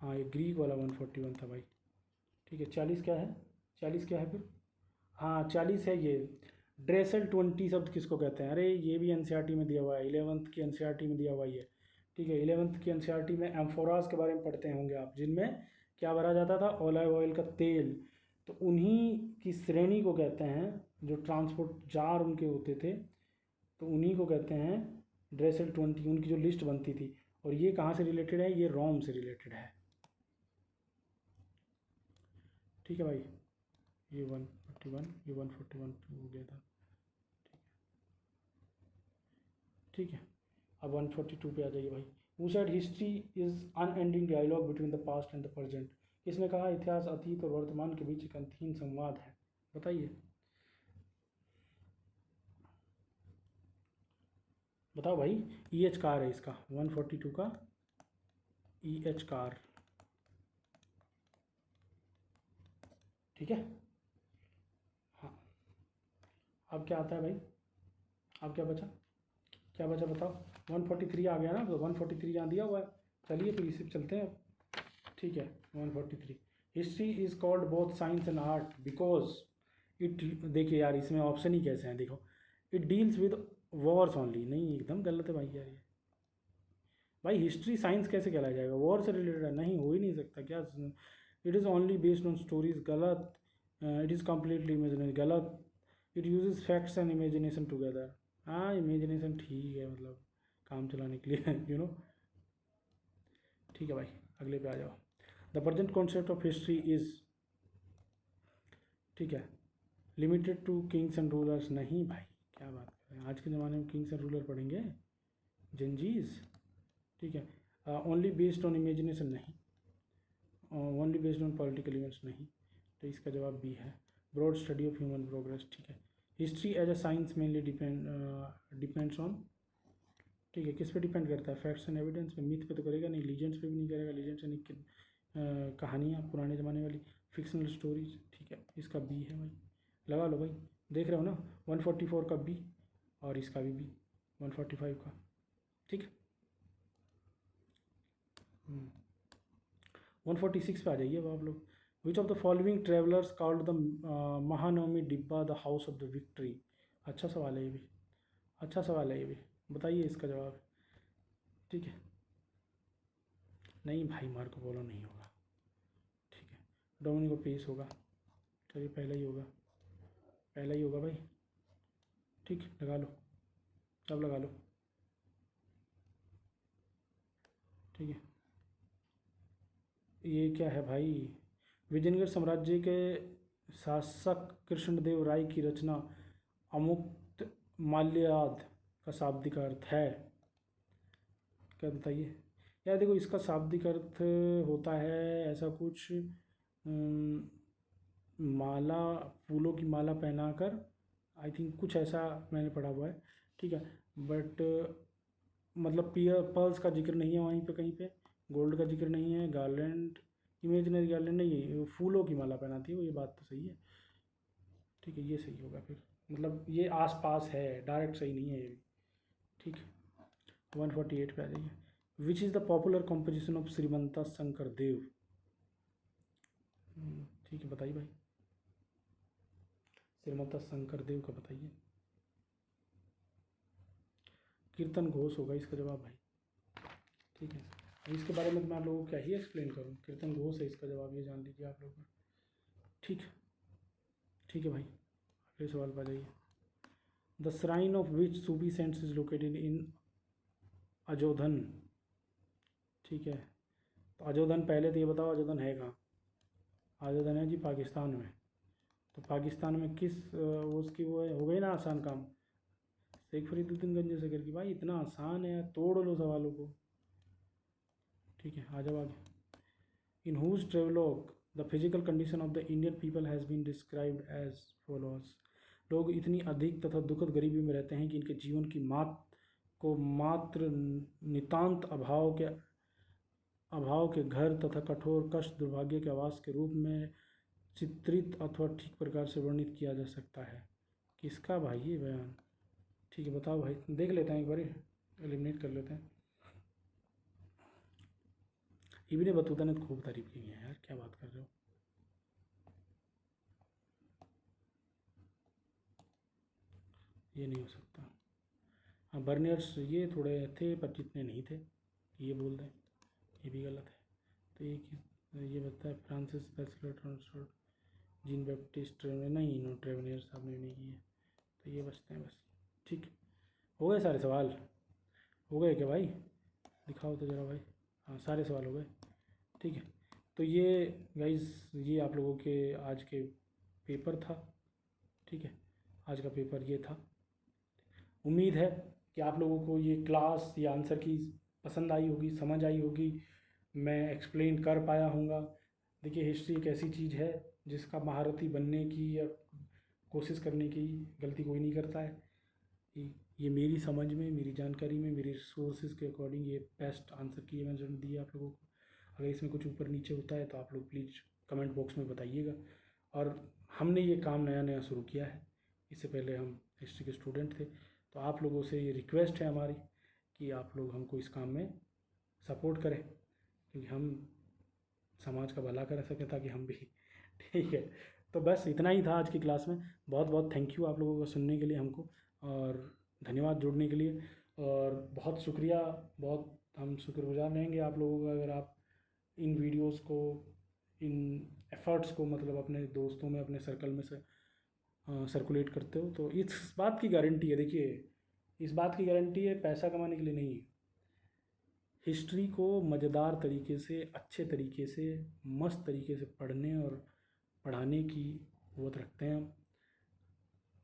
हाँ ये ग्रीक वाला 141 था भाई। ठीक है 40 क्या है? 40 क्या है फिर? हाँ 40 है ये। ड्रेसल 20 शब्द किसको कहते हैं? अरे ये भी एनसीईआरटी में दिया हुआ है, 11th की एनसीईआरटी में दिया हुआ है ये। ठीक है 11th की एनसीईआरटी में एम्फोरास के बारे में पढ़ते होंगे आप, जिनमें क्या भरा जाता था? ऑलिव ऑयल का तेल। तो उन्हीं की श्रेणी को कहते हैं, जो ट्रांसपोर्ट जार उनके होते थे, तो उन्हीं को कहते हैं ड्रेसल 20। उनकी जो लिस्ट बनती थी। और ये कहाँ से रिलेटेड है? ये रोम से रिलेटेड है। ठीक है भाई, ये 141, ये 141 हो गया था। ठीक है अब 142 पे आ जाइए भाई। Who said history is unending dialogue between the past and the present. किसने कहा? इतिहास अतीत और वर्तमान के बीच एक अंतहीन संवाद है। बताइए, बताओ भाई। ई एच कार है इसका, 142 का ई एच कार। ठीक है हाँ, अब क्या आता है भाई? अब क्या बचा? क्या बचा बताओ? 143 आ गया ना, तो 143 यहाँ दिया हुआ है। चलिए फिर इसी पे चलते हैं अब। ठीक है 143, history is called both science and art because it, देखिए यार इसमें ऑप्शन ही कैसे हैं देखो। It deals with Wars only, नहीं एकदम गलत है भाई यार ये। भाई हिस्ट्री साइंस कैसे कहलाया जाएगा? वॉर से रिलेटेड है, नहीं हो ही नहीं सकता क्या। It is only based on stories, गलत। इट इज़ कम्प्लीटली इमेजिनरी, गलत। It uses facts and imagination together, हाँ इमेजिनेशन ठीक है, मतलब काम चलाने के लिए यू नो। ठीक है भाई अगले पे आ जाओ। The present concept of history is, ठीक है, limited to kings and rulers, नहीं भाई क्या बात कर रहे हैं, आज के ज़माने में किंग्स एंड रूलर पढ़ेंगे? जंजीज। ठीक है ओनली बेस्ड ऑन इमेजिनेशन, नहीं। Only based on political events, नहीं। तो इसका जवाब बी है, broad study of human progress. ठीक है history as a science mainly depends on, ठीक है किस पे डिपेंड करता है? फैक्ट्स एंड एविडेंस पे। मिथ पे तो करेगा नहीं, लीजेंड्स पे भी नहीं करेगा, लीजेंड्स यानी कहानियाँ पुराने ज़माने वाली, फिक्शनल स्टोरीज। ठीक है इसका बी है भाई, लगा लो भाई। देख रहे हो ना 144 का बी, और इसका भी बी 145 का। ठीक 146 पे आ जाइए अब आप लोग। Which of the following travellers called the Mahanavami Dibba the house of the victory? अच्छा सवाल है ये भी, अच्छा सवाल है ये भी, बताइए इसका जवाब। ठीक है नहीं भाई मार्को पोलो नहीं होगा। ठीक है डोमिनिको पीस होगा। चलिए पहला ही होगा, पहला ही होगा भाई। ठीक लगा लो, अब लगा लो। ठीक है ये क्या है भाई? विजयनगर साम्राज्य के शासक कृष्णदेव राय की रचना अमुक्त माल्याद का शाब्दिक अर्थ है क्या? बताइए यार। देखो इसका शाब्दिक अर्थ होता है ऐसा कुछ, माला, फूलों की माला पहनाकर, आई थिंक कुछ ऐसा मैंने पढ़ा हुआ है। ठीक है बट मतलब पियर पर्ल्स का जिक्र नहीं है वहीं पे कहीं पे, गोल्ड का जिक्र नहीं है, गार्लैंड, इमेजिनरी गार्लैंड नहीं है, वो फूलों की माला पहनाती है वो, ये बात तो सही है। ठीक है ये सही होगा फिर, मतलब ये आस पास है, डायरेक्ट सही नहीं है ये भी। ठीक 148 पे आ जाइए। Which is the popular composition of Srimanta Shankar Dev? ठीक है बताइए भाई, श्रीमंता शंकर देव का बताइए। कीर्तन घोष होगा इसका जवाब भाई। ठीक है अब इसके बारे में तो मैं आप लोगों को क्या ही एक्सप्लेन करूँ, कीर्तन घोष है इसका जवाब, ये जान लीजिए आप लोग। ठीक ठीक है भाई अगले सवाल पर जाइए। The shrine of which Sufi saints is located in Ajodhan? ठीक है तो अजोधन पहले तो ये बताओ अजोधन है कहाँ? अजोधन है जी पाकिस्तान में। तो पाकिस्तान में किस उसकी वो है, हो गई ना आसान काम, शेख फरीदुद्दीन गंज से करके। भाई इतना आसान है यार, तोड़ लो सवालों को। ठीक है आ जाओ आगे। In whose travelogue the physical condition of the Indian people has been described as followers? लोग इतनी अधिक तथा दुखद गरीबी में रहते हैं कि इनके जीवन की मात्र नितांत अभाव के घर तथा कठोर कष्ट दुर्भाग्य के आवास के रूप में चित्रित अथवा ठीक प्रकार से वर्णित किया जा सकता है। किसका भाई ये बयान? ठीक है, बताओ भाई, देख लेते हैं एक बार, एलिमिनेट कर लेते हैं। इब्ने बतूता ने तो खूब तारीफ की है यार, क्या बात कर रहे हो। ये नहीं हो सकता। हाँ, बर्नियर्स ये थोड़े थे पर जितने नहीं थे, ये बोल दें, ये भी गलत है। तो ये बताता है Francis bachelor transfer, Jean Baptiste नहीं, नो ट्रेवनियर साहब ने नहीं किए, तो ये बचते हैं बस। ठीक, हो गए सारे सवाल, हो गए क्या भाई, दिखाओ तो ज़रा भाई। हाँ, सारे सवाल हो गए, ठीक है। तो ये गाइस, ये आप लोगों के आज के पेपर था, ठीक है, आज का पेपर ये था। उम्मीद है कि आप लोगों को ये क्लास, ये आंसर की पसंद आई होगी, समझ आई होगी, मैं एक्सप्लेन कर पाया हूँगा। देखिए, हिस्ट्री एक ऐसी चीज़ है जिसका महारथी बनने की या कोशिश करने की गलती कोई नहीं करता है। ये मेरी समझ में, मेरी जानकारी में, मेरे सोर्सेज के अकॉर्डिंग ये बेस्ट आंसर की मैंने दी है आप लोगों को। अगर इसमें कुछ ऊपर नीचे होता है तो आप लोग प्लीज़ कमेंट बॉक्स में बताइएगा। और हमने ये काम नया नया शुरू किया है, इससे पहले हम हिस्ट्री के स्टूडेंट थे, तो आप लोगों से ये रिक्वेस्ट है हमारी कि आप लोग हमको इस काम में सपोर्ट करें, क्योंकि हम समाज का भला कर सकें, ताकि हम भी ठीक है। तो बस इतना ही था आज की क्लास में। बहुत बहुत थैंक यू आप लोगों को सुनने के लिए हमको, और धन्यवाद जुड़ने के लिए, और बहुत शुक्रिया, बहुत हम शुक्रगुजार रहेंगे आप लोगों का अगर आप इन वीडियोस को, इन एफर्ट्स को मतलब अपने दोस्तों में, अपने सर्कल में से सर्कुलेट करते हो। तो इस बात की गारंटी है, देखिए, इस बात की गारंटी है, पैसा कमाने के लिए नहीं है। हिस्ट्री को मज़ेदार तरीके से, अच्छे तरीके से, मस्त तरीके से पढ़ने और पढ़ाने की क़ुव्वत रखते हैं हम।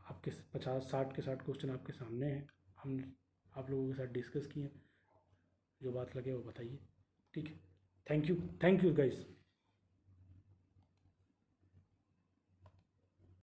आपके 50-60 के 60 क्वेश्चन आपके सामने हैं, हम आप लोगों के साथ डिस्कस किए, जो बात लगे वो बताइए, ठीक है। Thank you guys.